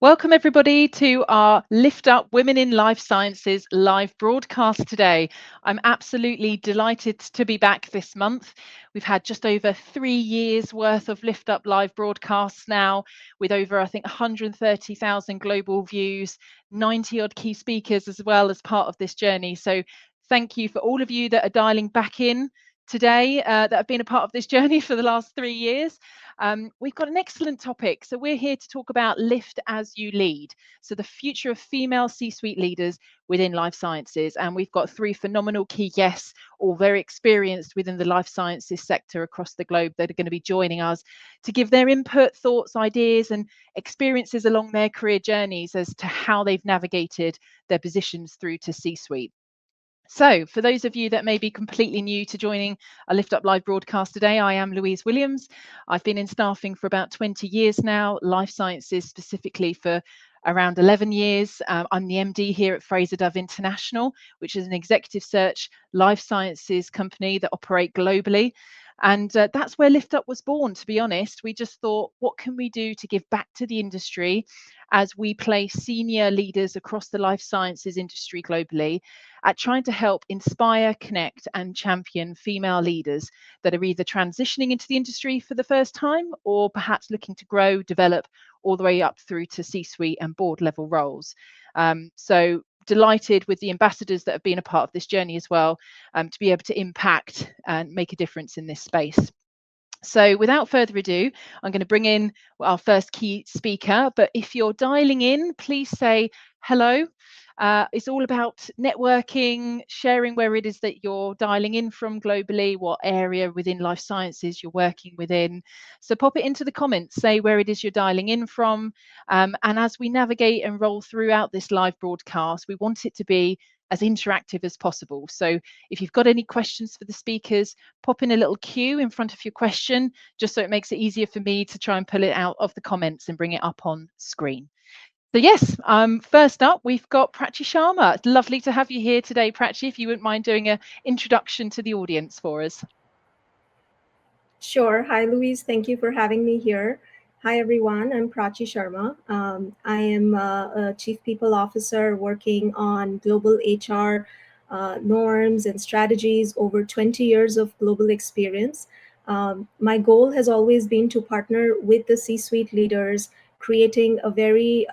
Welcome, everybody, to our Lift Up Women in Life Sciences live broadcast today. I'm absolutely delighted to be back this month. We've had just over 3 years worth of Lift Up live broadcasts now, with over, I think, 130,000 global views, 90 odd key speakers as well as part of this journey. So thank you for all of you that are dialing back in today, that have been a part of this journey for the last 3 years. We've got an excellent topic. So we're here to talk about Lift as You Lead. So the future of female C-suite leaders within life sciences. And we've got 3 phenomenal key guests, all very experienced within the life sciences sector across the globe, that are going to be joining us to give their input, thoughts, ideas, and experiences along their career journeys as to how they've navigated their positions through to C-suite. So for those of you that may be completely new to joining a Lift Up Live broadcast today, I am Louise Williams. I've been in staffing for about 20 years now, life sciences specifically for around 11 years. I'm the MD here at Fraser Dove International, which is an executive search life sciences company that operate globally. And that's where Lift Up was born, to be honest. We just thought, what can we do to give back to the industry as we place senior leaders across the life sciences industry globally at trying to help inspire, connect, and champion female leaders that are either transitioning into the industry for the first time or perhaps looking to grow, develop all the way up through to C-suite and board level roles. So delighted with the ambassadors that have been a part of this journey as well, to be able to impact and make a difference in this space. So without further ado, I'm going to bring in our first key speaker. But if you're dialing in, please say hello. It's all about networking, sharing where it is that you're dialing in from globally, what area within life sciences you're working within. So pop it into the comments, say where it is you're dialing in from. And as we navigate and roll throughout this live broadcast, we want it to be as interactive as possible. So if you've got any questions for the speakers, pop in a little Q in front of your question, just so it makes it easier for me to try and pull it out of the comments and bring it up on screen. So yes, first up, we've got Prachi Sharma. It's lovely to have you here today, Prachi, if you wouldn't mind doing an introduction to the audience for us. Sure. Hi, Louise. Thank you for having me here. Hi, everyone. I'm Prachi Sharma. I am a Chief People Officer working on global HR norms and strategies, over 20 years of global experience. My goal has always been to partner with the C-suite leaders, creating a very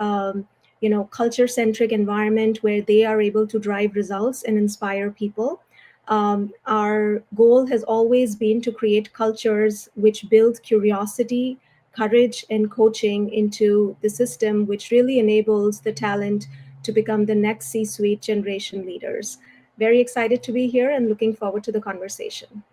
culture-centric environment where they are able to drive results and inspire people. Our goal has always been to create cultures which build curiosity, courage, and coaching into the system, which really enables the talent to become the next C-suite generation leaders. Very excited to be here and looking forward to the conversation.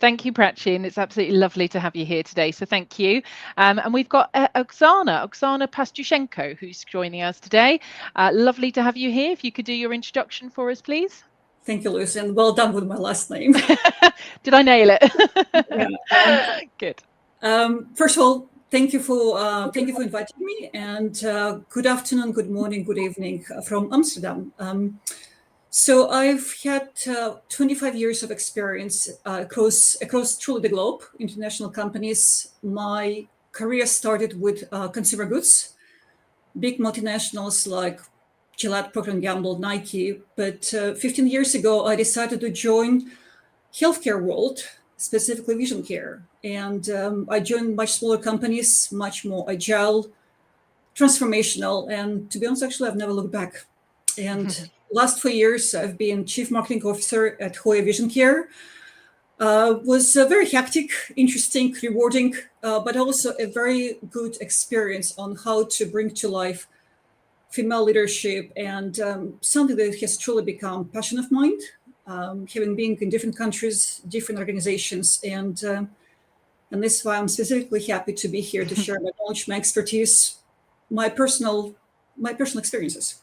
Thank you, Prachi, and it's absolutely lovely to have you here today. So thank you. And we've got Oxana Pastushenko, who's joining us today. Lovely to have you here. If you could do your introduction for us, please. Thank you, Lucy, and well done with my last name. Did I nail it? Yeah. Good. First of all, thank you for inviting me, and good afternoon, good morning, good evening from Amsterdam. So I've had 25 years of experience across truly the globe, international companies. My career started with consumer goods, big multinationals like Gillette, Procter & Gamble, Nike. But 15 years ago, I decided to join healthcare world, specifically vision care. And I joined much smaller companies, much more agile, transformational. And to be honest, actually, I've never looked back. And last 4 years, I've been Chief Marketing Officer at Hoya Vision Care. Was very hectic, interesting, rewarding, but also a very good experience on how to bring to life female leadership, and something that has truly become a passion of mine, having been in different countries, different organizations, and this is why I'm specifically happy to be here to share my knowledge, my expertise, my personal experiences.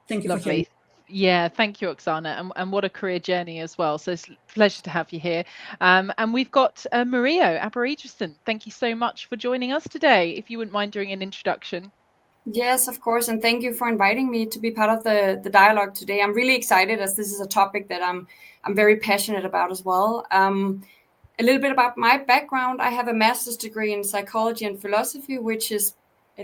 Thank you. Lovely. For hearing. Yeah, thank you, Oksana, and what a career journey as well. So it's a pleasure to have you here. And we've got Maria Ebro Andreasen. Thank you so much for joining us today. If you wouldn't mind doing an introduction. Yes, of course, and thank you for inviting me to be part of the dialogue today. I'm really excited, as this is a topic that I'm very passionate about as well. A little bit about my background. I have a master's degree in psychology and philosophy, which is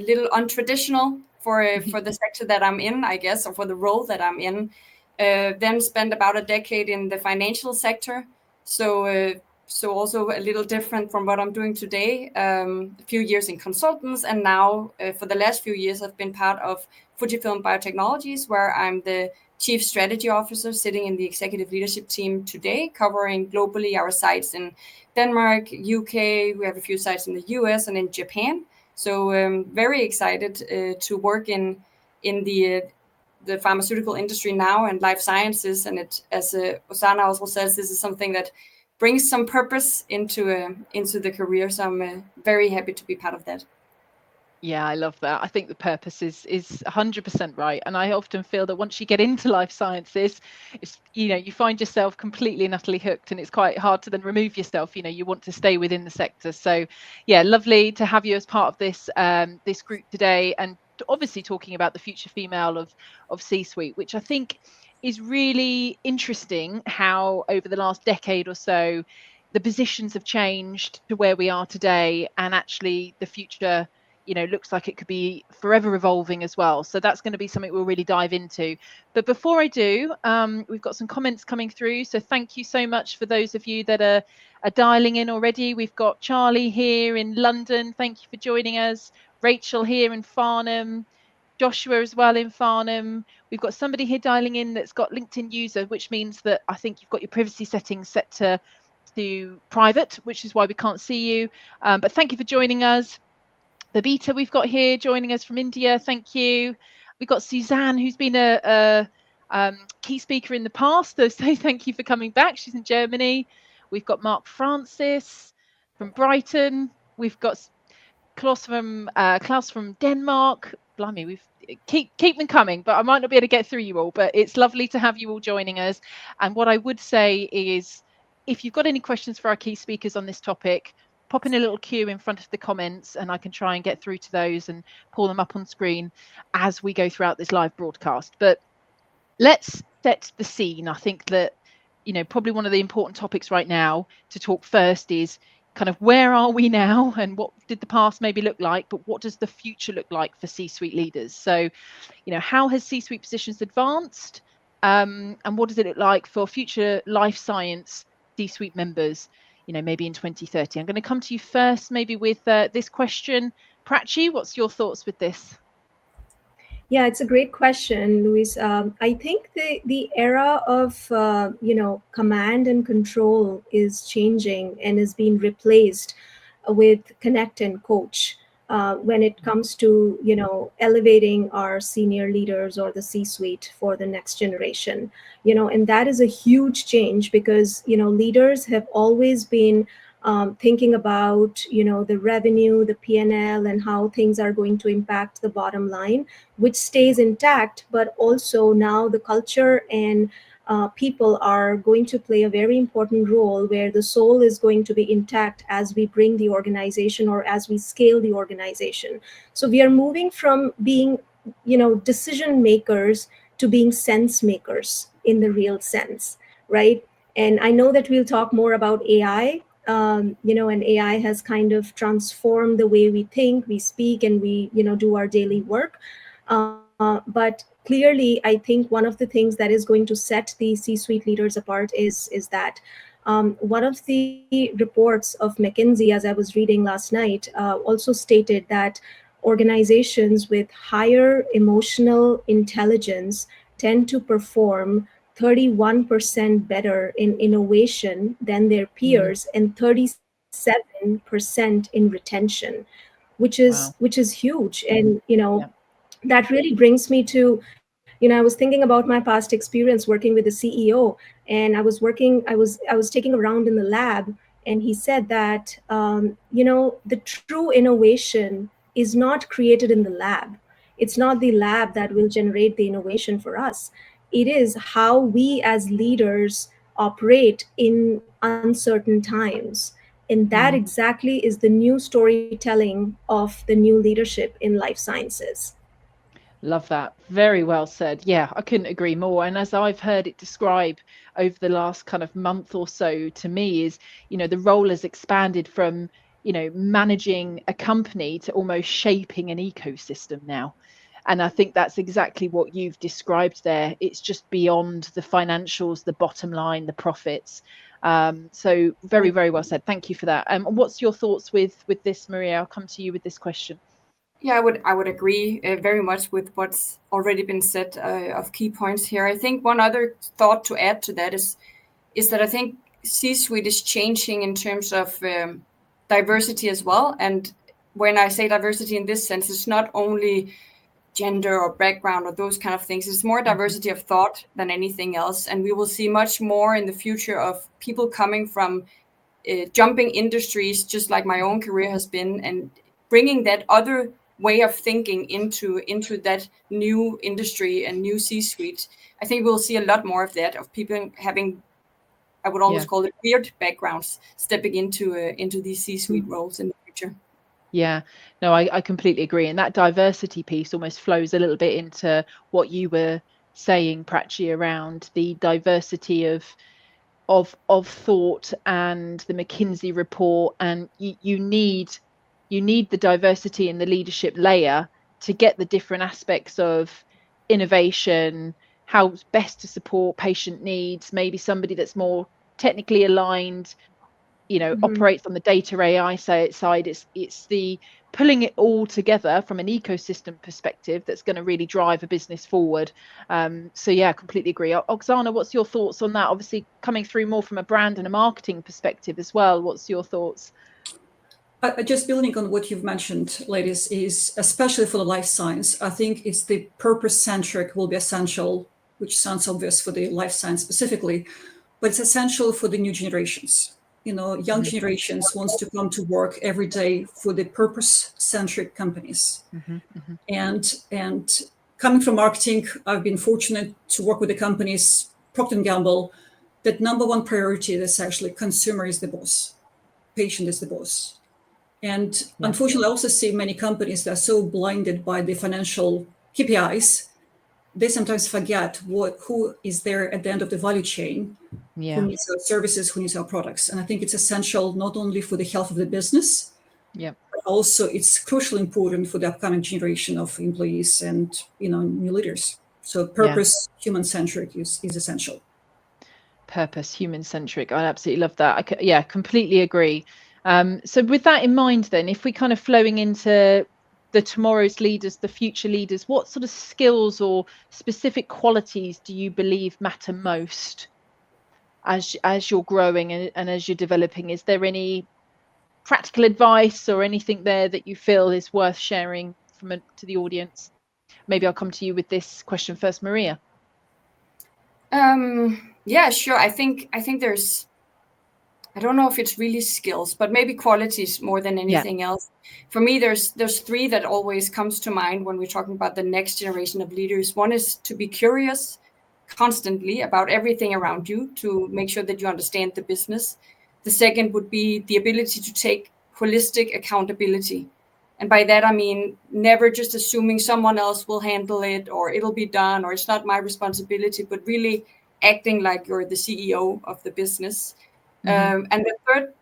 little untraditional for the sector that I'm in, I guess, or for the role that I'm in. Then spent about a decade in the financial sector. So also a little different from what I'm doing today. A few years in consultants, and now for the last few years, I've been part of FUJIFILM Biotechnologies, where I'm the Chief Strategy Officer, sitting in the executive leadership team today, covering globally our sites in Denmark, UK. We have a few sites in the US and in Japan. So very excited to work in the pharmaceutical industry now and life sciences. And it, as Oksana also says, this is something that brings some purpose into the career. So I'm very happy to be part of that. Yeah, I love that. I think the purpose is 100% right. And I often feel that once you get into life sciences, it's, you find yourself completely and utterly hooked, and it's quite hard to then remove yourself. You want to stay within the sector. So yeah, lovely to have you as part of this this group today, and obviously talking about the future female of C-suite, which I think is really interesting, how over the last decade or so the positions have changed to where we are today, and actually the future looks like it could be forever evolving as well. So that's going to be something we'll really dive into. But before I do, we've got some comments coming through. So thank you so much for those of you that are dialing in already. We've got Charlie here in London. Thank you for joining us. Rachel here in Farnham. Joshua as well in Farnham. We've got somebody here dialing in that's got LinkedIn user, which means that I think you've got your privacy settings set to private, which is why we can't see you. But thank you for joining us. Babita, we've got here joining us from India. Thank you. We've got Suzanne, who's been a key speaker in the past. So thank you for coming back. She's in Germany. We've got Mark Francis from Brighton. We've got Klaus from Denmark. Blimey, we've keep them coming, but I might not be able to get through you all. But it's lovely to have you all joining us. And what I would say is, if you've got any questions for our key speakers on this topic, pop in a little queue in front of the comments, and I can try and get through to those and pull them up on screen as we go throughout this live broadcast. But let's set the scene. I think that, probably one of the important topics right now to talk first is kind of where are we now, and what did the past maybe look like, but what does the future look like for C-suite leaders? So, how has C-suite positions advanced, and what does it look like for future life science C-suite members, maybe in 2030? I'm going to come to you first, maybe with this question. Prachi, what's your thoughts with this? Yeah, it's a great question, Louise. I think the era of command and control is changing and is being replaced with connect and coach when it comes to elevating our senior leaders or the C-suite for the next generation. And that is a huge change, because leaders have always been thinking about the revenue, the P&L, and how things are going to impact the bottom line, which stays intact. But also now the culture and people are going to play a very important role, where the soul is going to be intact as we bring the organization or as we scale the organization. So we are moving from being decision makers to being sense makers in the real sense, right? And I know that we'll talk more about AI. And AI has kind of transformed the way we think, we speak, and we do our daily work. But clearly, I think one of the things that is going to set the C-suite leaders apart is that one of the reports of McKinsey, as I was reading last night, also stated that organizations with higher emotional intelligence tend to perform 31% better in innovation than their peers, and 37% in retention, which is huge. And that really brings me to, I was thinking about my past experience working with the CEO, and I was taking a round in the lab, and he said that the true innovation is not created in the lab. It's not the lab that will generate the innovation for us. It is how we as leaders operate in uncertain times. And that exactly is the new storytelling of the new leadership in life sciences. Love that. Very well said. Yeah, I couldn't agree more. And as I've heard it described over the last kind of month or so, to me is, the role has expanded from, managing a company to almost shaping an ecosystem now. And I think that's exactly what you've described there. It's just beyond the financials, the bottom line, the profits. So very, very well said. Thank you for that. What's your thoughts with this, Maria? I'll come to you with this question. Yeah, I would agree very much with what's already been said of key points here. I think one other thought to add to that is that I think C-suite is changing in terms of diversity as well. And when I say diversity in this sense, it's not only gender or background or those kind of things. It's more diversity of thought than anything else. And we will see much more in the future of people coming from jumping industries, just like my own career has been, and bringing that other way of thinking into that new industry and new C-suite. I think we'll see a lot more of that, of people having, I would almost call it weird backgrounds, stepping into these C-suite roles in the future. Yeah, no, I completely agree. And that diversity piece almost flows a little bit into what you were saying, Prachi, around the diversity of thought and the McKinsey report. And you need the diversity in the leadership layer to get the different aspects of innovation, how best to support patient needs, maybe somebody that's more technically aligned, operates on the data AI side. It's the pulling it all together from an ecosystem perspective that's going to really drive a business forward. So yeah, completely agree. Oxana, what's your thoughts on that? Obviously coming through more from a brand and a marketing perspective as well. What's your thoughts? Just building on what you've mentioned, ladies, is especially for the life science, I think it's the purpose-centric will be essential, which sounds obvious for the life science specifically, but it's essential for the new generations. Young generations wants to come to work every day for the purpose-centric companies. And coming from marketing, I've been fortunate to work with the companies, Procter & Gamble, that number one priority is actually consumer is the boss, patient is the boss. And unfortunately, I also see many companies that are so blinded by the financial KPIs, they sometimes forget who is there at the end of the value chain, who needs our services, who needs our products. And I think it's essential not only for the health of the business, but also it's crucially important for the upcoming generation of employees and new leaders. So purpose, human-centric is essential. Purpose, human-centric. I absolutely love that. Completely agree. So with that in mind, then, if we kind of flowing into the tomorrow's leaders, the future leaders, what sort of skills or specific qualities do you believe matter most as you're growing and as you're developing? Is there any practical advice or anything there that you feel is worth sharing to the audience? Maybe I'll come to you with this question first, Maria. Yeah, sure. I think there's, I don't know if it's really skills, but maybe qualities more than anything else. For me, there's three that always comes to mind when we're talking about the next generation of leaders. One is to be curious constantly about everything around you to make sure that you understand the business. The second would be the ability to take holistic accountability. And by that, I mean, never just assuming someone else will handle it or it'll be done or it's not my responsibility, but really acting like you're the CEO of the business. And the third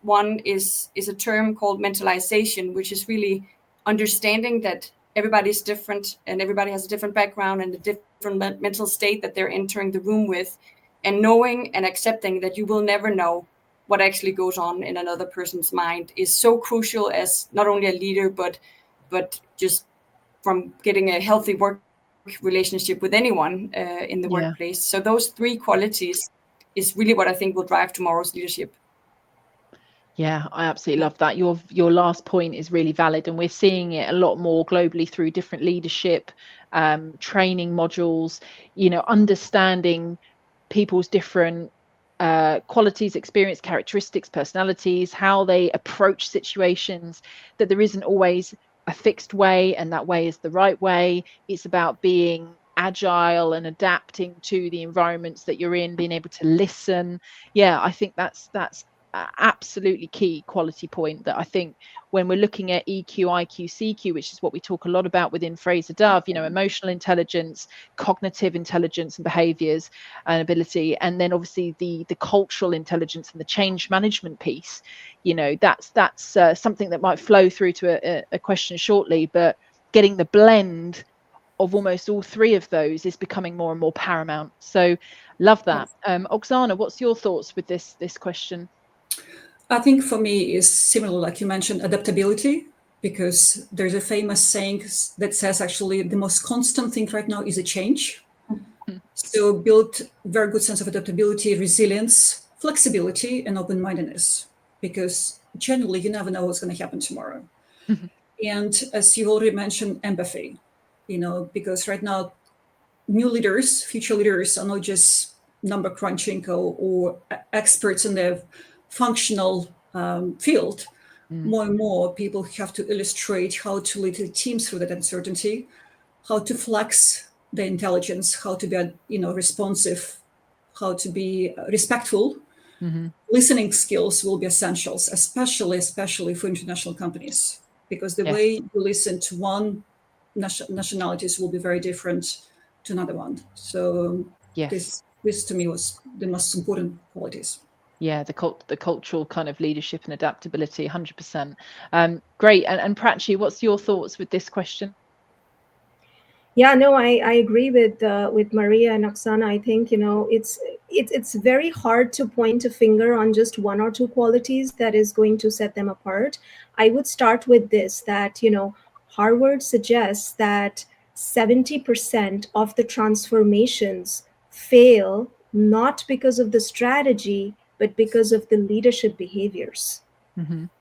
one is a term called mentalization, which is really understanding that everybody's different and everybody has a different background and a different mental state that they're entering the room with, and knowing and accepting that you will never know what actually goes on in another person's mind is so crucial as not only a leader, but just from getting a healthy work relationship with anyone in the workplace. So those three qualities is really what I think will drive tomorrow's leadership. Yeah, I absolutely love that. Your last point is really valid, and we're seeing it a lot more globally through different leadership training modules, understanding people's different qualities, experience, characteristics, personalities, how they approach situations, that there isn't always a fixed way and that way is the right way. It's about being agile and adapting to the environments that you're in, being able to listen. I think that's absolutely key quality point that I think when we're looking at EQ, IQ, CQ, which is what we talk a lot about within Fraser Dove, you know, emotional intelligence, cognitive intelligence and behaviors and ability, and then obviously the cultural intelligence and the change management piece, you know, that's something that might flow through to a question shortly, but getting the blend of almost all three of those is becoming more and more paramount. So love that. Oksana, what's your thoughts with this question? I think for me is similar, like you mentioned, adaptability, because there's a famous saying that says actually the most constant thing right now is a change. So build very good sense of adaptability, resilience, flexibility, and open-mindedness, because generally you never know what's going to happen tomorrow. And as you already mentioned, empathy, you know, because right now new leaders, future leaders are not just number crunching or experts in their functional field. More and more people have to illustrate how to lead the teams through that uncertainty, how to flex the intelligence, how to be, you know, responsive, how to be respectful. Listening skills will be essentials, especially for international companies, because the way you listen to one nationalities will be very different to another one. So this to me was the most important qualities. Yeah, the cultural kind of leadership and adaptability, 100%. Great. And Prachi, what's your thoughts with this question? Yeah, no, I agree with Maria and Oksana. I think, you know, it's very hard to point a finger on just one or two qualities that is going to set them apart. I would start with this, that, you know, Harvard suggests that 70% of the transformations fail not because of the strategy, but because of the leadership behaviors.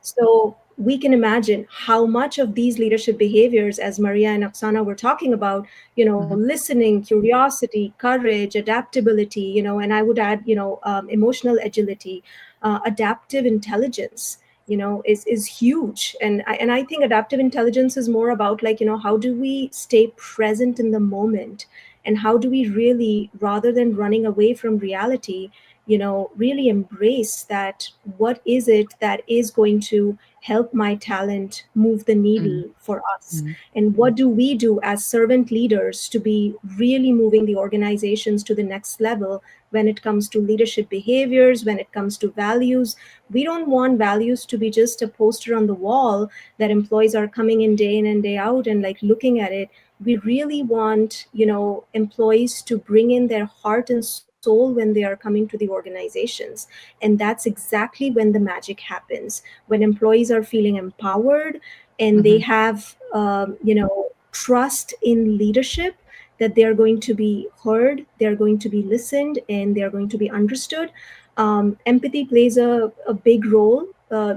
So we can imagine how much of these leadership behaviors, as Maria and Oksana were talking about, you know, listening, curiosity, courage, adaptability, you know, and I would add, you know, emotional agility, adaptive intelligence, you know, is huge. And I think adaptive intelligence is more about, like, you know, how do we stay present in the moment, and how do we really, rather than running away from reality, you know, really embrace that, what is it that is going to help my talent move the needle for us? And what do we do as servant leaders to be really moving the organizations to the next level when it comes to leadership behaviors, when it comes to values? We don't want values to be just a poster on the wall that employees are coming in and day out and like looking at it. We really want, you know, employees to bring in their heart and soul when they are coming to the organizations. And that's exactly when the magic happens, when employees are feeling empowered and they have, you know, trust in leadership, that they're going to be heard, they're going to be listened, and they're going to be understood. Empathy plays a big role,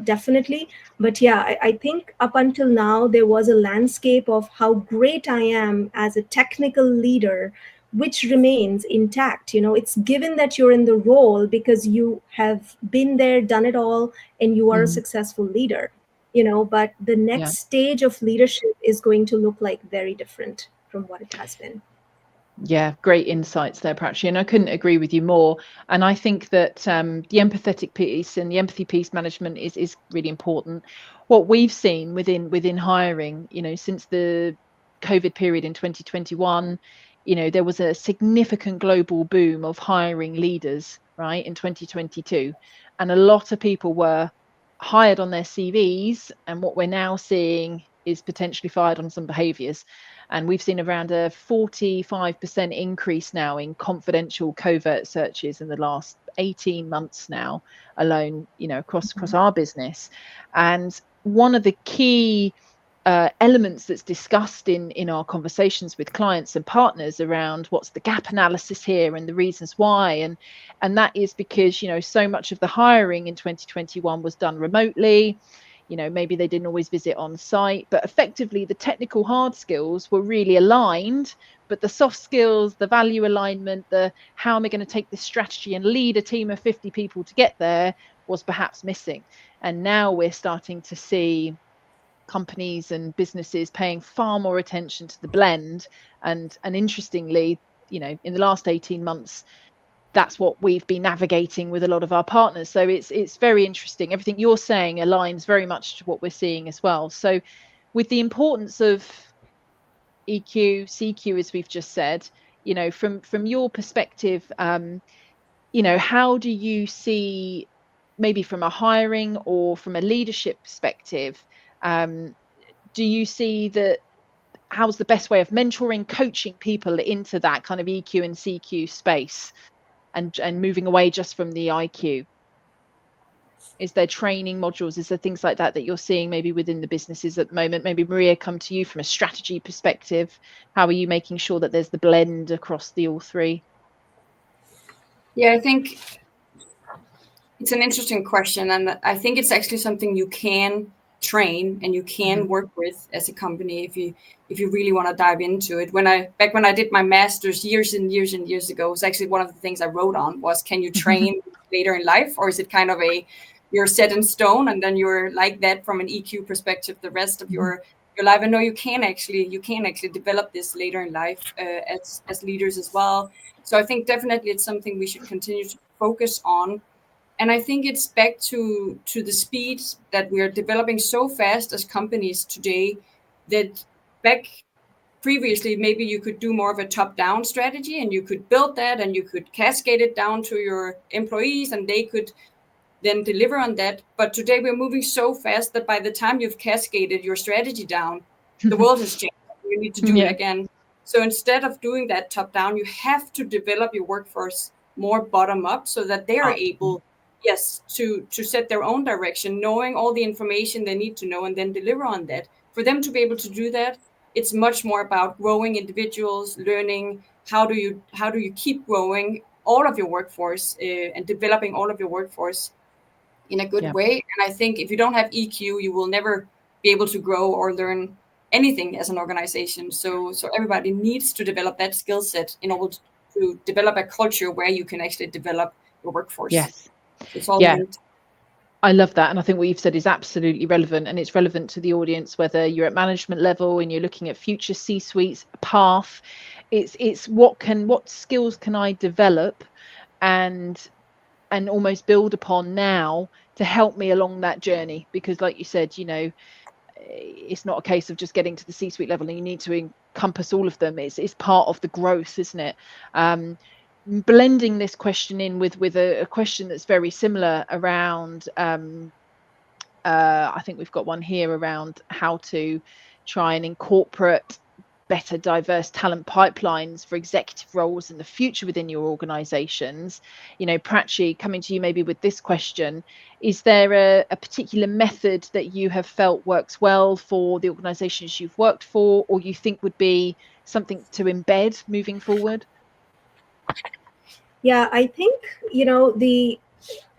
definitely. But yeah, I think up until now, there was a landscape of how great I am as a technical leader, which remains intact. You know, it's given that you're in the role because you have been there, done it all, and you are a successful leader, you know, but the next stage of leadership is going to look like very different from what it has been. Yeah, great insights there, Prachi, and I couldn't agree with you more. And I think that the empathetic piece and the empathy piece management is really important. What we've seen within hiring, you know, since the COVID period in 2021, you know, there was a significant global boom of hiring leaders, right, in 2022, and a lot of people were hired on their CVs, and what we're now seeing is potentially fired on some behaviors. And we've seen around a 45% increase now in confidential covert searches in the last 18 months now alone, you know, across our business. And one of the key elements that's discussed in our conversations with clients and partners around what's the gap analysis here and the reasons why, and that is because, you know, so much of the hiring in 2021 was done remotely. You know, maybe they didn't always visit on site, but effectively the technical hard skills were really aligned, but the soft skills, the value alignment, the how am I going to take this strategy and lead a team of 50 people to get there was perhaps missing. And now we're starting to see companies and businesses paying far more attention to the blend. And interestingly, you know, in the last 18 months, that's what we've been navigating with a lot of our partners. So it's very interesting. Everything you're saying aligns very much to what we're seeing as well. So with the importance of EQ, CQ, as we've just said, you know, from your perspective, you know, how do you see, maybe from a hiring or from a leadership perspective, do you see that how's the best way of mentoring, coaching people into that kind of EQ and CQ space, and moving away just from the IQ? Is there training modules? Is there things like that that you're seeing maybe within the businesses at the moment? Maybe Maria, come to you from a strategy perspective. How are you making sure that there's the blend across the all three? Yeah, I think it's an interesting question, and I think it's actually something you can train and you can work with as a company if you really want to dive into it. Back when I did my master's years and years and years ago, it was actually one of the things I wrote on was, can you train later in life, or is it kind of you're set in stone and then you're like that from an EQ perspective the rest of your life? And no, you can actually develop this later in life as leaders as well. So I think definitely it's something we should continue to focus on. And I think it's back to the speed that we are developing so fast as companies today, that back previously, maybe you could do more of a top-down strategy and you could build that and you could cascade it down to your employees and they could then deliver on that. But today we're moving so fast that by the time you've cascaded your strategy down, the world has changed. You need to do it again. So instead of doing that top-down, you have to develop your workforce more bottom-up so that they are able, to set their own direction, knowing all the information they need to know and then deliver on that. For them to be able to do that, it's much more about growing individuals, learning how do you keep growing all of your workforce and developing all of your workforce in a good way. And I think if you don't have EQ, you will never be able to grow or learn anything as an organization. So everybody needs to develop that skill set in order to develop a culture where you can actually develop your workforce. Yes. It's all linked. I love that. And I think what you've said is absolutely relevant, and it's relevant to the audience, whether you're at management level and you're looking at future C-suites path. It's what skills can I develop and almost build upon now to help me along that journey? Because like you said, you know, it's not a case of just getting to the C-suite level and you need to encompass all of them. It's part of the growth, isn't it? Blending this question in with a question that's very similar around I think we've got one here around how to try and incorporate better diverse talent pipelines for executive roles in the future within your organizations. You know, Prachi, coming to you maybe with this question, is there a particular method that you have felt works well for the organizations you've worked for, or you think would be something to embed moving forward? Yeah, I think, you know,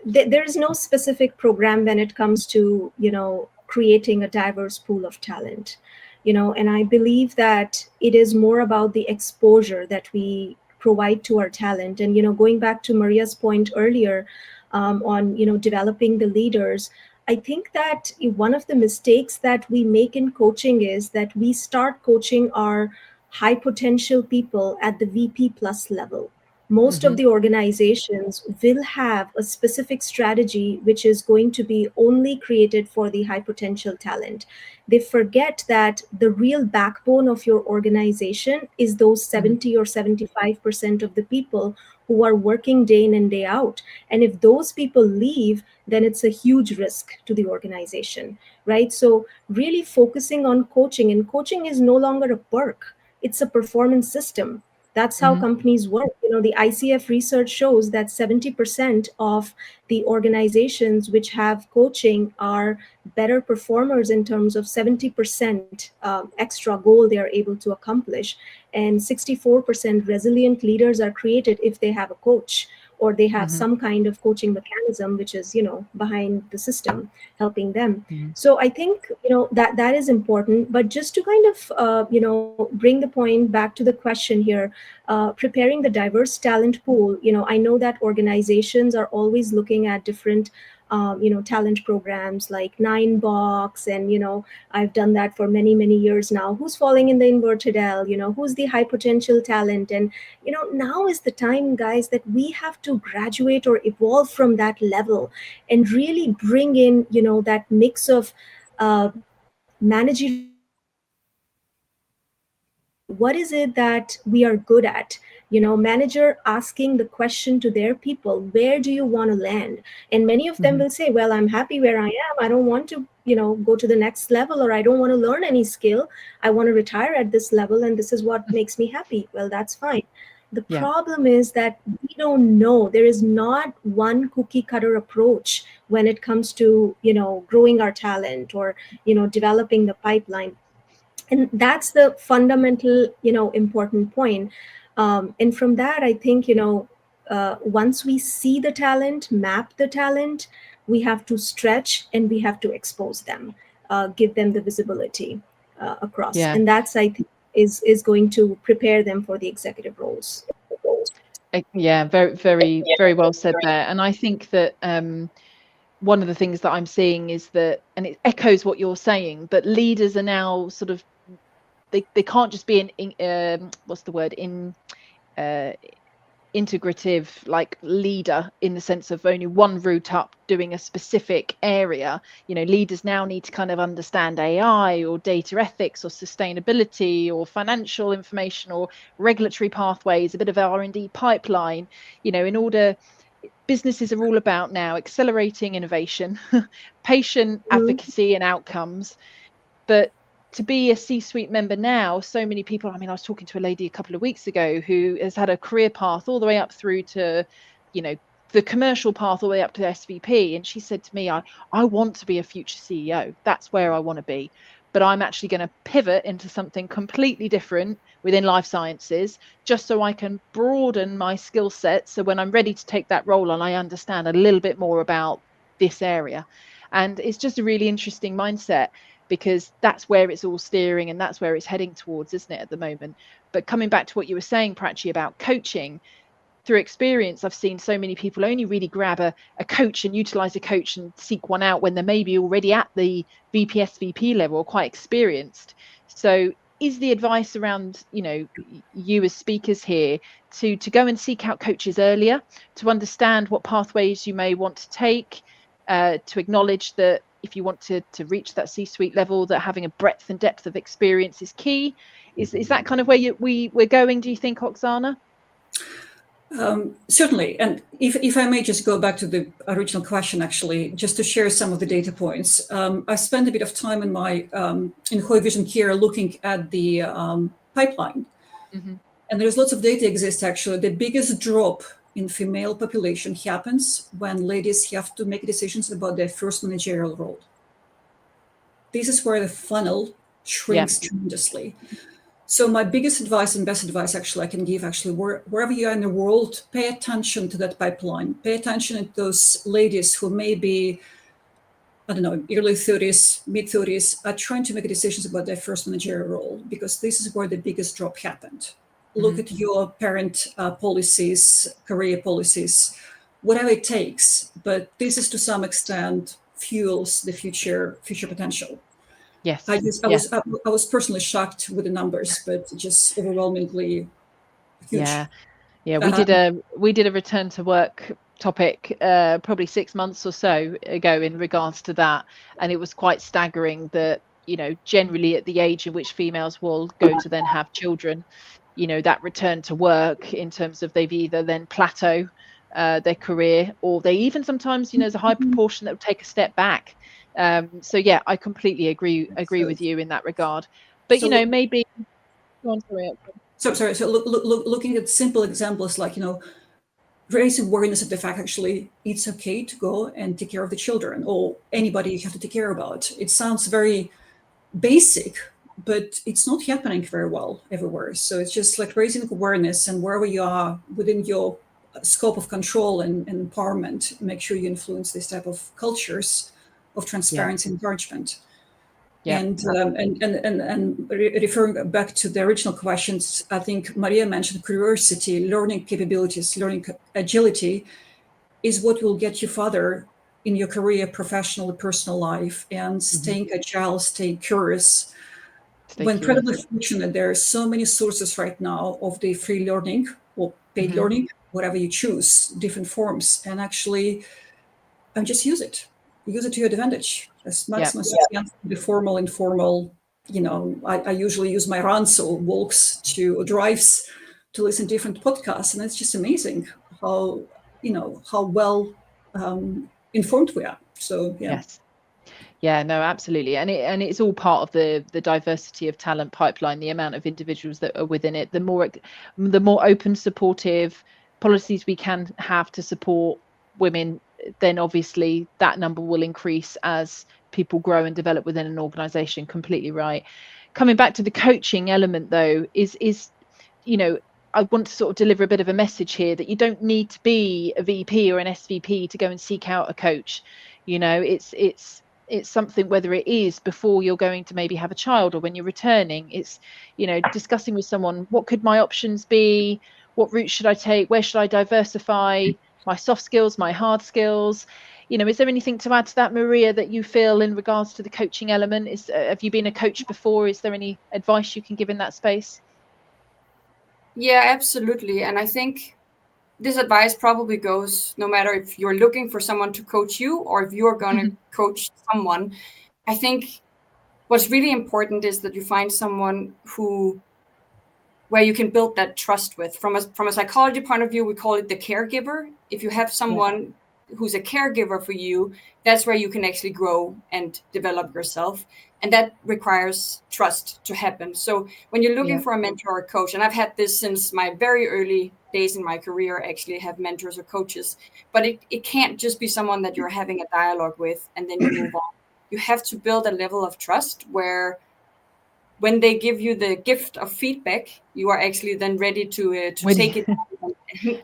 there's no specific program when it comes to, you know, creating a diverse pool of talent, you know, and I believe that it is more about the exposure that we provide to our talent. And, you know, going back to Maria's point earlier on, you know, developing the leaders, I think that one of the mistakes that we make in coaching is that we start coaching our high potential people at the VP plus level. Most of the organizations will have a specific strategy which is going to be only created for the high potential talent. They forget that the real backbone of your organization is those 70 or 75% of the people who are working day in and day out. And if those people leave, then it's a huge risk to the organization, right? So really focusing on coaching, and coaching is no longer a perk, it's a performance system. That's how companies work. You know, the ICF research shows that 70% of the organizations which have coaching are better performers in terms of 70% extra goal they are able to accomplish. And 64% resilient leaders are created if they have a coach, or they have some kind of coaching mechanism which is, you know, behind the system helping them. So I think, you know, that is important. But just to kind of you know, bring the point back to the question here, preparing the diverse talent pool, you know, I know that organizations are always looking at different talent programs like 9box, and I've done that for many, many years now. Who's falling in the inverted L? Who's the high potential talent? And now is the time, guys, that we have to graduate or evolve from that level and really bring in that mix of managerial. What is it that we are good at? Manager asking the question to their people, where do you want to land? And many of them will say, well, I'm happy where I am. I don't want to go to the next level, or I don't want to learn any skill. I want to retire at this level, and this is what makes me happy. Well, that's fine. The problem is that we don't know. There is not one cookie cutter approach when it comes to growing our talent or developing the pipeline. And that's the fundamental important point. And from that, I think once we see the talent, map the talent, we have to stretch and we have to expose them, give them the visibility across. And that's, I think, is going to prepare them for the executive roles. Yeah, very, very, very well said there. And I think that one of the things that I'm seeing is that, and it echoes what you're saying, but leaders are now sort of, they can't just be integrative like leader in the sense of only one route up doing a specific area. Leaders now need to kind of understand AI or data ethics or sustainability or financial information or regulatory pathways, a bit of R&D pipeline, in order. Businesses are all about now accelerating innovation, patient advocacy and outcomes. But to be a C-suite member now, so many people, I was talking to a lady a couple of weeks ago who has had a career path all the way up through to, the commercial path all the way up to SVP. And she said to me, I want to be a future CEO. That's where I want to be. But I'm actually going to pivot into something completely different within life sciences, just so I can broaden my skill set. So when I'm ready to take that role on, I understand a little bit more about this area. And it's just a really interesting mindset, because that's where it's all steering and that's where it's heading towards, isn't it, at the moment? But coming back to what you were saying, Prachi, about coaching, through experience, I've seen so many people only really grab a coach and utilize a coach and seek one out when they're maybe already at the VP, SVP level or quite experienced. So is the advice around, you as speakers here to go and seek out coaches earlier, to understand what pathways you may want to take, to acknowledge that if you want to reach that C-suite level, that having a breadth and depth of experience is key? Is that kind of where we're going, do you think, Oxana? Certainly. And if I may just go back to the original question, actually, just to share some of the data points. I spent a bit of time in my in Hoya Vision Care looking at the pipeline. And there's lots of data exists, actually. The biggest drop in female population happens when ladies have to make decisions about their first managerial role. This is where the funnel shrinks tremendously. So my biggest advice and best advice, actually, I can give, actually, wherever you are in the world, pay attention to that pipeline. Pay attention to those ladies who may be, I don't know, early 30s, mid 30s, are trying to make decisions about their first managerial role, because this is where the biggest drop happened. Look at your parent policies, career policies, whatever it takes. But this is to some extent fuels the future potential. Yes. I was personally shocked with the numbers, but just overwhelmingly huge. Yeah. We did a return to work topic probably 6 months or so ago in regards to that, and it was quite staggering that generally at the age at which females will go to then have children, that return to work in terms of they've either then plateau their career, or they even sometimes there's a high proportion that will take a step back. So yeah, I completely agree with you in that regard. But maybe So looking at simple examples like raising awareness of the fact actually it's okay to go and take care of the children, or anybody you have to take care about. It sounds very basic, but it's not happening very well everywhere. So it's just like raising awareness, and wherever you are within your scope of control and empowerment, make sure you influence this type of cultures of transparency and encouragement. And referring back to the original questions, I think Maria mentioned curiosity, learning capabilities, learning agility is what will get you further in your career, professional, personal life, and staying agile, staying curious. We're incredibly fortunate. There are so many sources right now of the free learning or paid learning, whatever you choose, different forms, and actually just use it. Use it to your advantage as maximum as you can. The formal, informal, I usually use my runs or walks or drives to listen to different podcasts, and it's just amazing how well informed we are. So Yes. Yeah, no, absolutely. And it's all part of the diversity of talent pipeline, the amount of individuals that are within it. The more open, supportive policies we can have to support women, then obviously that number will increase as people grow and develop within an organization. Completely right. Coming back to the coaching element though, is I want to sort of deliver a bit of a message here that you don't need to be a VP or an SVP to go and seek out a coach. It's something, whether it is before you're going to maybe have a child or when you're returning, it's, discussing with someone, what could my options be? What route should I take? Where should I diversify my soft skills, my hard skills? Is there anything to add to that, Maria, that you feel in regards to the coaching element? Have you been a coach before? Is there any advice you can give in that space? Yeah, absolutely. And I think this advice probably goes no matter if you're looking for someone to coach you or if you're going to coach someone. I think what's really important is that you find someone where you can build that trust with. From a psychology point of view, we call it the caregiver. If you have someone who's a caregiver for you, that's where you can actually grow and develop yourself. And that requires trust to happen. So when you're looking for a mentor or a coach, and I've had this since my very early days in my career, actually have mentors or coaches, but it can't just be someone that you're having a dialogue with and then you move on. You have to build a level of trust where when they give you the gift of feedback, you are actually then ready to take it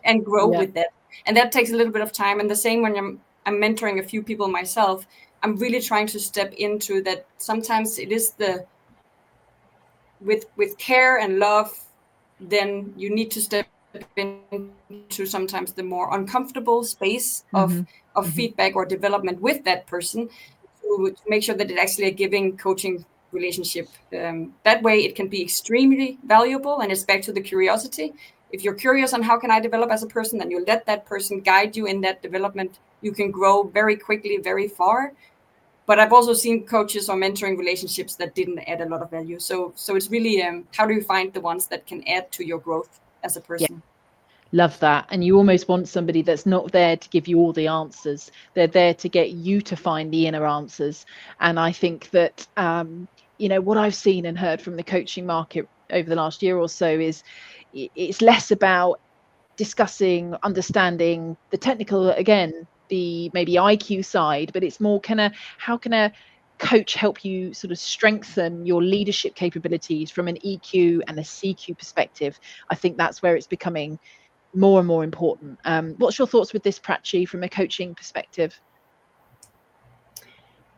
and grow with that. And that takes a little bit of time. And the same when I'm mentoring a few people myself, I'm really trying to step into that. Sometimes it is with care and love, then you need to step into sometimes the more uncomfortable space of feedback or development with that person to make sure that it's actually a giving coaching relationship. That way it can be extremely valuable, and it's back to the curiosity. If you're curious on how can I develop as a person, then you let that person guide you in that development. You can grow very quickly, very far. But I've also seen coaches or mentoring relationships that didn't add a lot of value. So it's really how do you find the ones that can add to your growth as a person? Love that. And you almost want somebody that's not there to give you all the answers. They're there to get you to find the inner answers. And I think that what I've seen and heard from the coaching market over the last year or so is it's less about discussing, understanding the technical, again, the maybe IQ side, but it's more how can a coach help you sort of strengthen your leadership capabilities from an EQ and a CQ perspective. I think that's where it's becoming more and more important. What's your thoughts with this, Prachi, from a coaching perspective?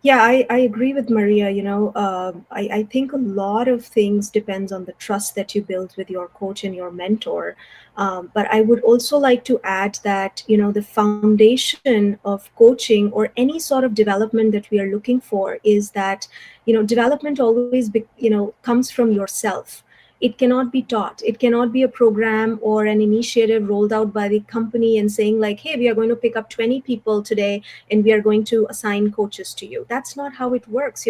Yeah, I agree with Maria. I think a lot of things depends on the trust that you build with your coach and your mentor. But I would also like to add that, the foundation of coaching or any sort of development that we are looking for is that, development always, comes from yourself. It cannot be taught. It cannot be a program or an initiative rolled out by the company and saying like, hey, we are going to pick up 20 people today and we are going to assign coaches to you. That's not how it works.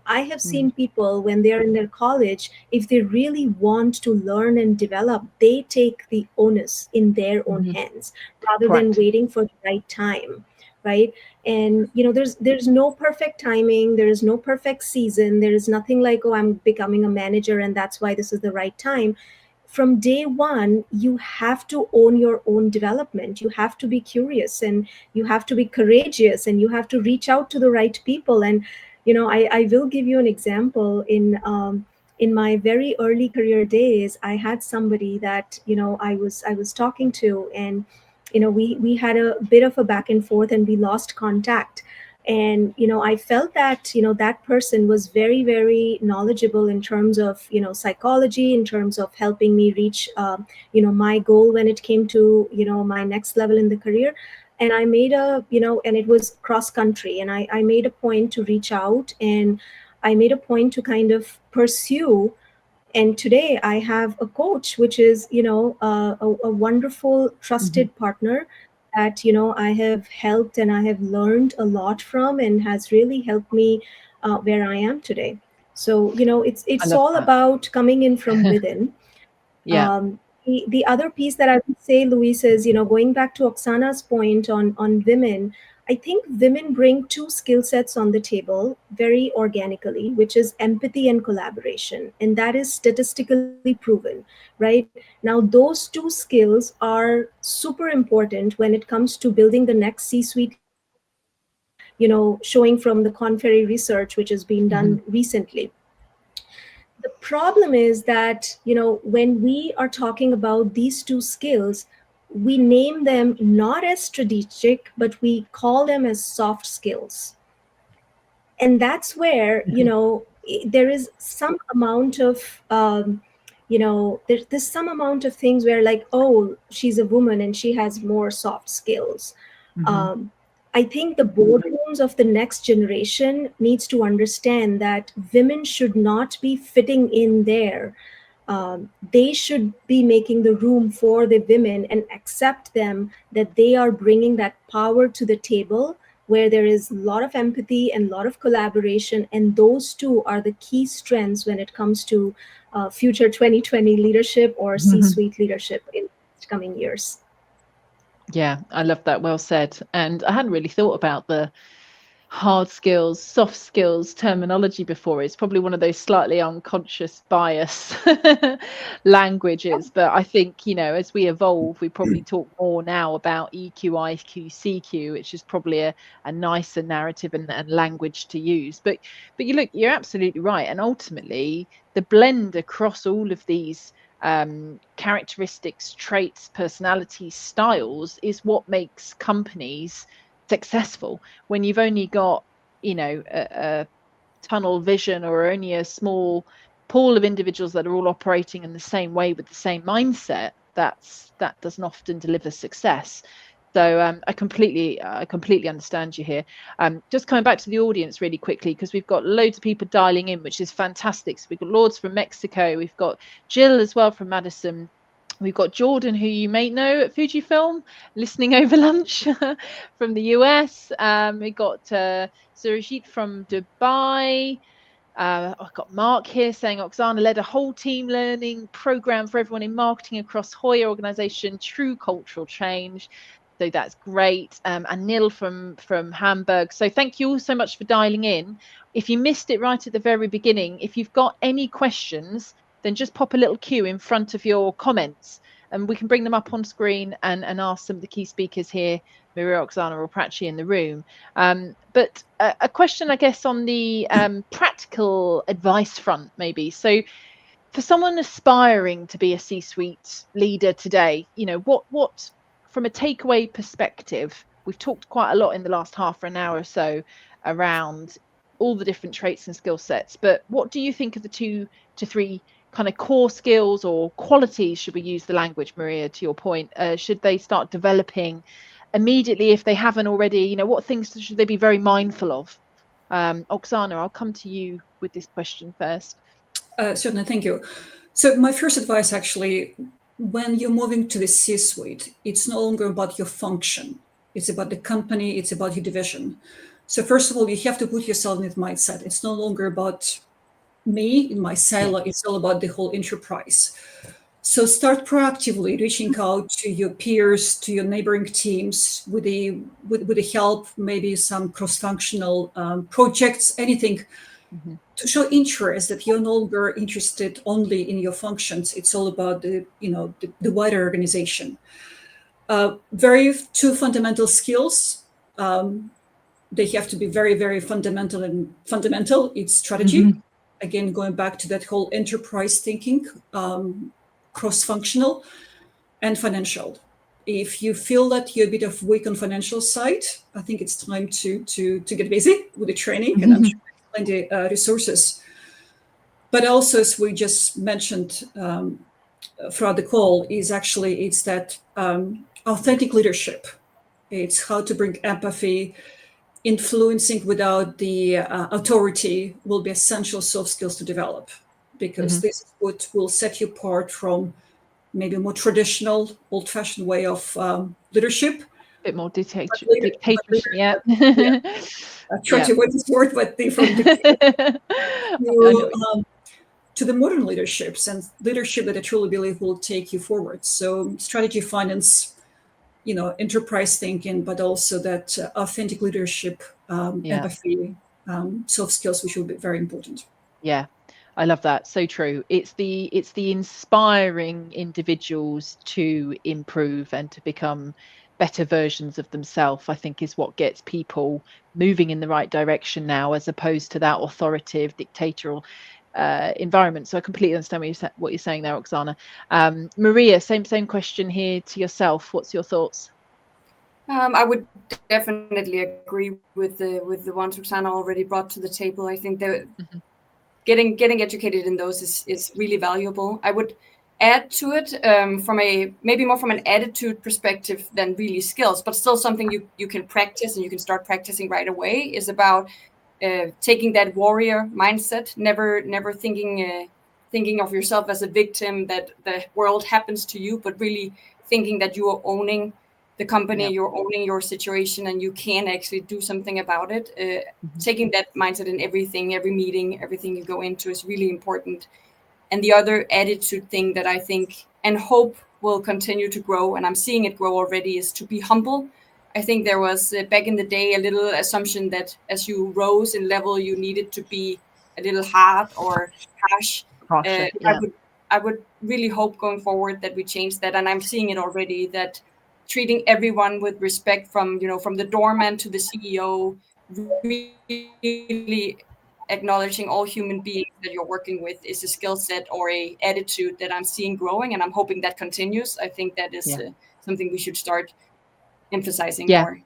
I have seen people when they're in their college, if they really want to learn and develop, they take the onus in their own hands rather than waiting for the right time. Right. And, there's no perfect timing. There is no perfect season. There is nothing like, oh, I'm becoming a manager and that's why this is the right time. From day one, you have to own your own development. You have to be curious and you have to be courageous and you have to reach out to the right people. And, I will give you an example. In my very early career days, I had somebody that, I was talking to, and we had a bit of a back and forth and we lost contact. And I felt that that person was very, very knowledgeable in terms of psychology, in terms of helping me reach my goal when it came to my next level in the career. And I made and it was cross country, and I made a point to reach out, and I made a point to kind of pursue. And today I have a coach, which is, a wonderful, trusted partner that, I have helped and I have learned a lot from, and has really helped me where I am today. So, I it's love all that. about coming in from within. Yeah. The other piece that I would say, Louise, is, going back to Oksana's point on women, I think women bring two skill sets on the table very organically, which is empathy and collaboration. And that is statistically proven, right? Now, those two skills are super important when it comes to building the next C-suite leadership, showing from the Conferry research, which has been done recently. The problem is that, when we are talking about these two skills, we name them not as strategic, but we call them as soft skills. And that's where, there is some amount of, there's some amount of things where, like, oh, she's a woman and she has more soft skills. um, I think the boardrooms of the next generation needs to understand that women should not be fitting in there. They should be making the room for the women and accept them, that they are bringing that power to the table, where there is a lot of empathy and a lot of collaboration. And those two are the key strengths when it comes to future 2020 leadership or C-suite leadership in the coming years. Yeah, I love that. Well said. And I hadn't really thought about the hard skills, soft skills terminology before. It's probably one of those slightly unconscious bias languages. But I think, as we evolve, we probably talk more now about EQ, IQ, CQ, which is probably a nicer narrative and language to use. But you're absolutely right. And ultimately, the blend across all of these characteristics, traits, personalities, styles is what makes companies successful. When you've only got a tunnel vision, or only a small pool of individuals that are all operating in the same way with the same mindset, that doesn't often deliver success. So I completely understand you here. Just coming back to the audience really quickly, because we've got loads of people dialing in, which is fantastic. So we've got Lourdes from Mexico, we've got Jill as well from Madison, we've got Jordan, who you may know at Fujifilm, listening over lunch from the US. We've got Surajit from Dubai. I've got Mark here saying Oksana led a whole team learning program for everyone in marketing across Hoya organization, true cultural change. So that's great. And Neil from Hamburg. So thank you all so much for dialing in. If you missed it right at the very beginning, if you've got any questions, then just pop a little Q in front of your comments, and we can bring them up on screen and ask some of the key speakers here, Maria, Oksana, or Prachi in the room. But a question, I guess, on the practical advice front, maybe. So for someone aspiring to be a C-suite leader today, what from a takeaway perspective, we've talked quite a lot in the last half an hour or so around all the different traits and skill sets, but what do you think of the 2 to 3 kind of core skills or qualities, should we use the language, Maria, to your point, should they start developing immediately if they haven't already? What things should they be very mindful of? Oksana, I'll come to you with this question first. Certainly, thank you. So my first advice, actually, when you're moving to the C-suite, it's no longer about your function. It's about the company. It's about your division. So first of all, you have to put yourself in that mindset. It's no longer about me in my silo. It's all about the whole enterprise. So start proactively reaching out to your peers, to your neighboring teams with the help, maybe some cross-functional projects, anything to show interest, that you're no longer interested only in your functions. It's all about the wider organization. Two fundamental skills. They have to be very, very fundamental. It's strategy. Again, going back to that whole enterprise thinking, cross-functional, and financial. If you feel that you're a bit of weak on financial side, I think it's time to get busy with the training, and I'm sure there's plenty resources. But also, as we just mentioned throughout the call, it's that authentic leadership. It's how to bring empathy. Influencing without the authority will be essential soft skills to develop, because this is what will set you apart from maybe a more traditional, old-fashioned way of leadership. A bit more dictatorship, yeah. I try to avoid this word, but from to the modern leaderships and leadership that I truly believe will take you forward. So strategy, finance, enterprise thinking, but also that authentic leadership, empathy, soft skills, which will be very important. Yeah, I love that. So true. It's the inspiring individuals to improve and to become better versions of themselves, I think, is what gets people moving in the right direction now, as opposed to that authoritative, dictatorial environment. So I completely understand what you're saying there, Oxana. Maria, same question here to yourself. What's your thoughts? I would definitely agree with the ones Oxana already brought to the table. I think that getting educated in those is really valuable. I would add to it from maybe more from an attitude perspective than really skills, but still something you can practice and you can start practicing right away, is about taking that warrior mindset, never thinking of yourself as a victim, that the world happens to you, but really thinking that you are owning the company, you're owning your situation, and you can actually do something about it. Taking that mindset in every meeting, everything you go into is really important. And the other attitude thing that I think and hope will continue to grow, and I'm seeing it grow already, is to be humble. I think there was back in the day a little assumption that as you rose in level, you needed to be a little hard or harsh. I would really hope going forward that we change that, and I'm seeing it already, that treating everyone with respect, from the doorman to the CEO, really acknowledging all human beings that you're working with, is a skill set or a attitude that I'm seeing growing, and I'm hoping that continues. I think that is something we should start emphasizing more.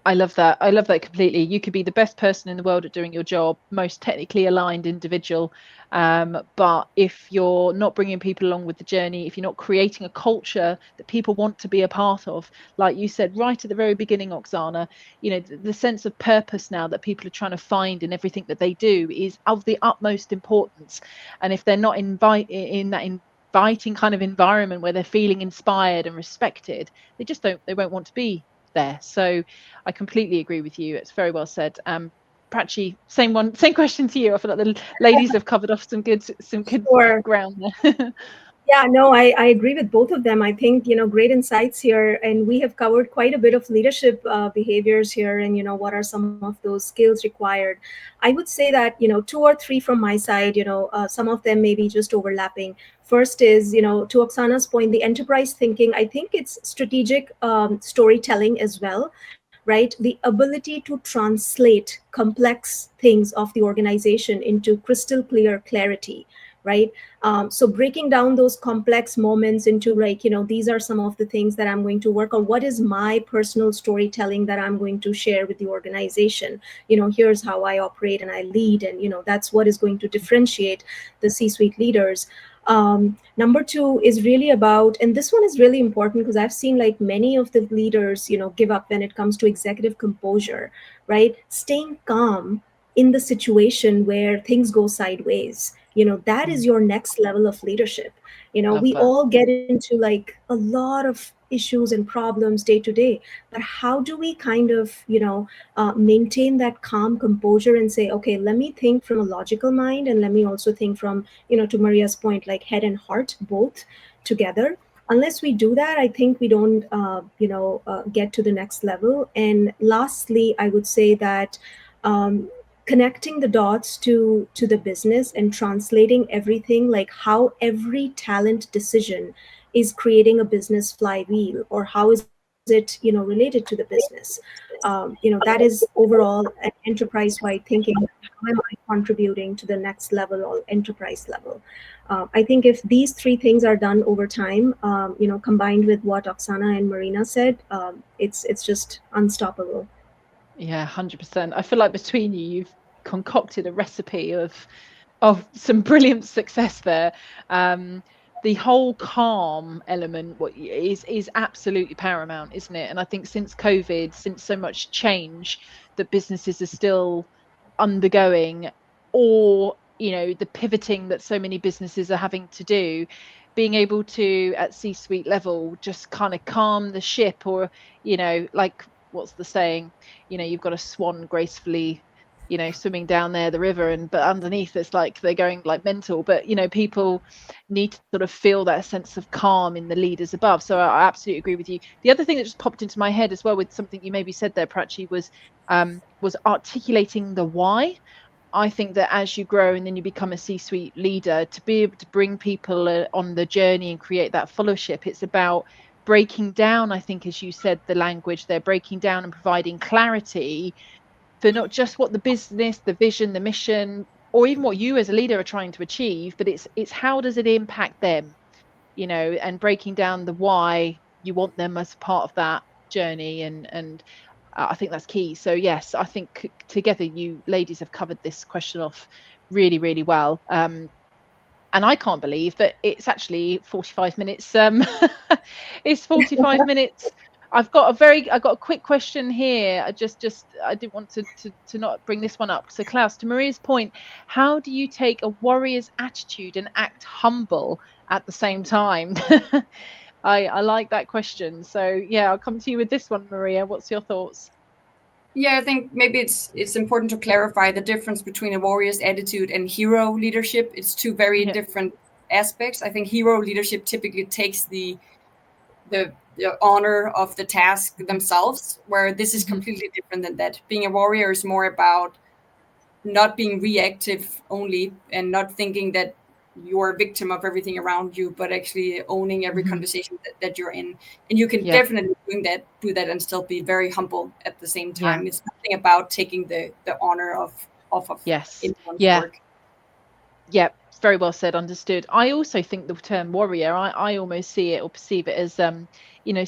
I love that. I love that completely. You could be the best person in the world at doing your job, most technically aligned individual. But if you're not bringing people along with the journey, if you're not creating a culture that people want to be a part of, like you said right at the very beginning, Oxana, the sense of purpose now that people are trying to find in everything that they do is of the utmost importance. And if they're not in that inviting kind of environment where they're feeling inspired and respected, they won't want to be there. So I completely agree with you. It's very well said. Prachi, same question to you. I feel like the ladies have covered off some good ground there. Yeah, no, I agree with both of them. I think, great insights here. And we have covered quite a bit of leadership behaviors here, and, what are some of those skills required. I would say that, 2 or 3 from my side, some of them may be just overlapping. First is, to Oksana's point, the enterprise thinking. I think it's strategic storytelling as well, right? The ability to translate complex things of the organization into crystal clear clarity, right? So breaking down those complex moments into, like, these are some of the things that I'm going to work on. What is my personal storytelling that I'm going to share with the organization? Here's how I operate and I lead, and that's what is going to differentiate the C-suite leaders. Number 2 is really about, and this one is really important because I've seen, like, many of the leaders, give up when it comes to executive composure, right? Staying calm in the situation where things go sideways. That is your next level of leadership. We all get into, like, a lot of issues and problems day to day, but how do we kind of maintain that calm composure and say, okay, let me think from a logical mind, and let me also think from, to Maria's point, like head and heart both together. Unless we do that, I think we don't get to the next level. And lastly, I would say that connecting the dots to the business and translating everything, like how every talent decision is creating a business flywheel, or how is it related to the business. That is overall an enterprise-wide thinking. How am I contributing to the next level or enterprise level? I think if these 3 things are done over time, combined with what Oksana and Marina said, it's just unstoppable. Yeah, 100%. I feel like between you've concocted a recipe of some brilliant success there. the whole calm element is absolutely paramount, isn't it? And I think since COVID, since so much change that businesses are still undergoing, or the pivoting that so many businesses are having to do, being able to at C-suite level just kind of calm the ship, or like, what's the saying, you've got a swan gracefully swimming down there the river, but underneath it's like they're going like mental. But people need to sort of feel that sense of calm in the leaders above. So I absolutely agree with you. The other thing that just popped into my head as well with something you maybe said there, Prachi, was articulating the why. I think that as you grow and then you become a C-suite leader, to be able to bring people on the journey and create that fellowship, it's about breaking down, I think, as you said, the language, they're breaking down and providing clarity for not just what the business, the vision, the mission, or even what you as a leader are trying to achieve, but it's how does it impact them, and breaking down the why you want them as part of that journey. And I think that's key. So yes, I think together you ladies have covered this question off really, really well. And I can't believe that it's actually 45 minutes. It's 45 minutes. I've got a quick question here. I didn't want to not bring this one up. So Klaus, to Maria's point, how do you take a warrior's attitude and act humble at the same time? I like that question. So yeah, I'll come to you with this one, Maria. What's your thoughts? Yeah, I think maybe it's important to clarify the difference between a warrior's attitude and hero leadership. It's two very different aspects. I think hero leadership typically takes the honor of the task themselves, where this is completely different than that. Being a warrior is more about not being reactive only and not thinking that you're a victim of everything around you, but actually owning every conversation that you're in. And you can definitely do that and still be very humble at the same time. It's nothing about taking the honor of anyone's work. Yeah, very well said, understood. I also think the term warrior, I almost see it or perceive it as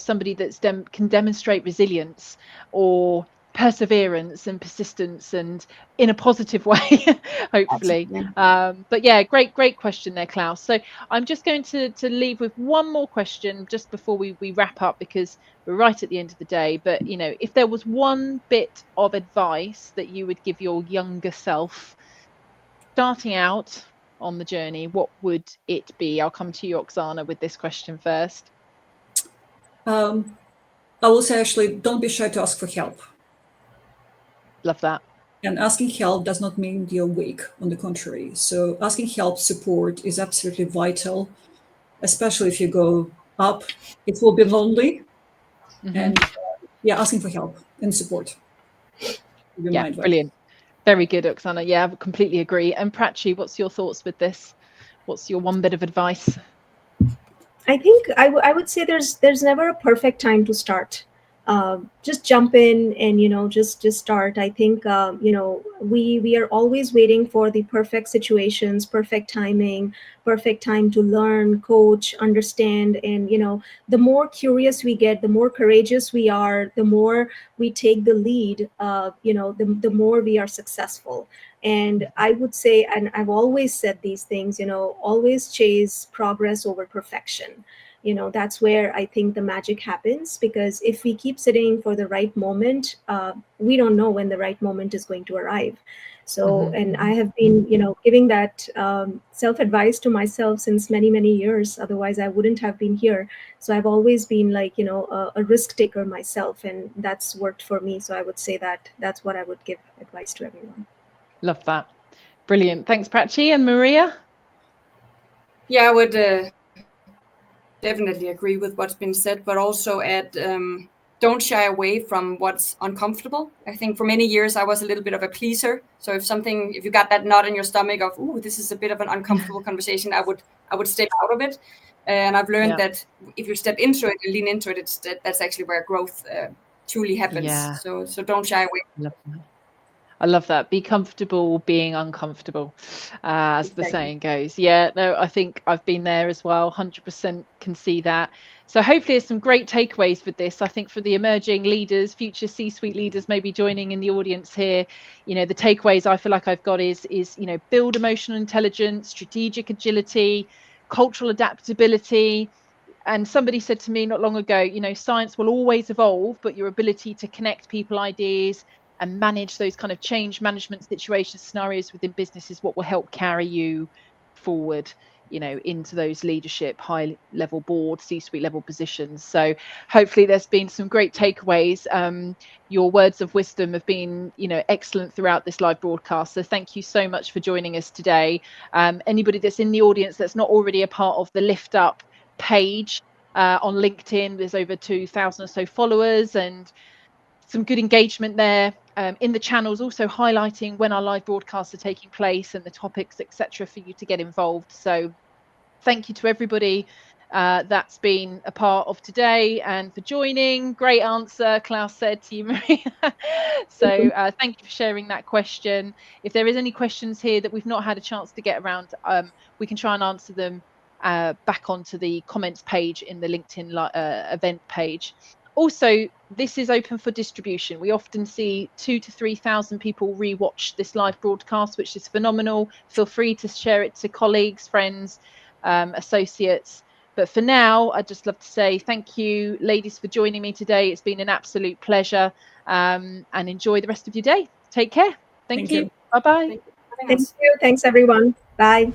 somebody that's can demonstrate resilience or perseverance and persistence, and in a positive way, hopefully. But yeah, great question there, Klaus. So I'm just going to leave with one more question just before we wrap up, because we're right at the end of the day. But if there was one bit of advice that you would give your younger self starting out on the journey, what would it be? I'll come to you, Oxana, with this question first. I will say, actually, don't be shy to ask for help. Love that. And asking help does not mean you're weak, on the contrary. So asking help, support is absolutely vital, especially if you go up. It will be lonely. And asking for help and support. Yeah, brilliant. Very good, Oxana. Yeah, I completely agree. And Prachi, what's your thoughts with this? What's your one bit of advice? I think I would say there's never a perfect time to start. Just jump in and just start. I think we are always waiting for the perfect situations, perfect timing, perfect time to learn, coach, understand. And the more curious we get, the more courageous we are, the more we take the lead, the more we are successful. And I would say, and I've always said these things, always chase progress over perfection. That's where I think the magic happens, because if we keep sitting for the right moment, we don't know when the right moment is going to arrive. So, and I have been, giving that self-advice to myself since many, many years. Otherwise, I wouldn't have been here. So I've always been like, a risk taker myself, and that's worked for me. So I would say that's what I would give advice to everyone. Love that. Brilliant. Thanks, Prachi. And Maria? Yeah, I would definitely agree with what's been said, but also don't shy away from what's uncomfortable. I think for many years I was a little bit of a pleaser. So if you got that knot in your stomach of, ooh, this is a bit of an uncomfortable conversation, I would step out of it. And I've learned that if you step into it and lean into it, that's actually where growth truly happens. Yeah. So don't shy away. I love that. Be comfortable being uncomfortable, as the saying goes. Yeah, no, I think I've been there as well. 100% can see that. So hopefully there's some great takeaways with this. I think for the emerging leaders, future C-suite leaders maybe joining in the audience here, the takeaways I feel like I've got is build emotional intelligence, strategic agility, cultural adaptability. And somebody said to me not long ago, you know, science will always evolve, but your ability to connect people, ideas, and manage those kind of change management situations, scenarios within business is what will help carry you forward, you know, into those leadership, high level board, C-suite level positions. So hopefully there's been some great takeaways. Your words of wisdom have been, you know, excellent throughout this live broadcast. So thank you so much for joining us today. Anybody that's in the audience that's not already a part of the Lift Up page on LinkedIn, there's over 2,000 or so followers and some good engagement there. In the channels, also highlighting when our live broadcasts are taking place and the topics, etc., for you to get involved. So thank you to everybody that's been a part of today and for joining. Great answer, Klaus said to you, Maria. So thank you for sharing that question. If there is any questions here that we've not had a chance to get around, we can try and answer them back onto the comments page in the LinkedIn event page. Also, this is open for distribution. We often see 2,000 to 3,000 people rewatch this live broadcast, which is phenomenal. Feel free to share it to colleagues, friends, associates. But for now, I'd just love to say thank you, ladies, for joining me today. It's been an absolute pleasure, and enjoy the rest of your day. Take care. Thank you. Bye-bye. Thank you. Thank you. Thanks, everyone. Bye.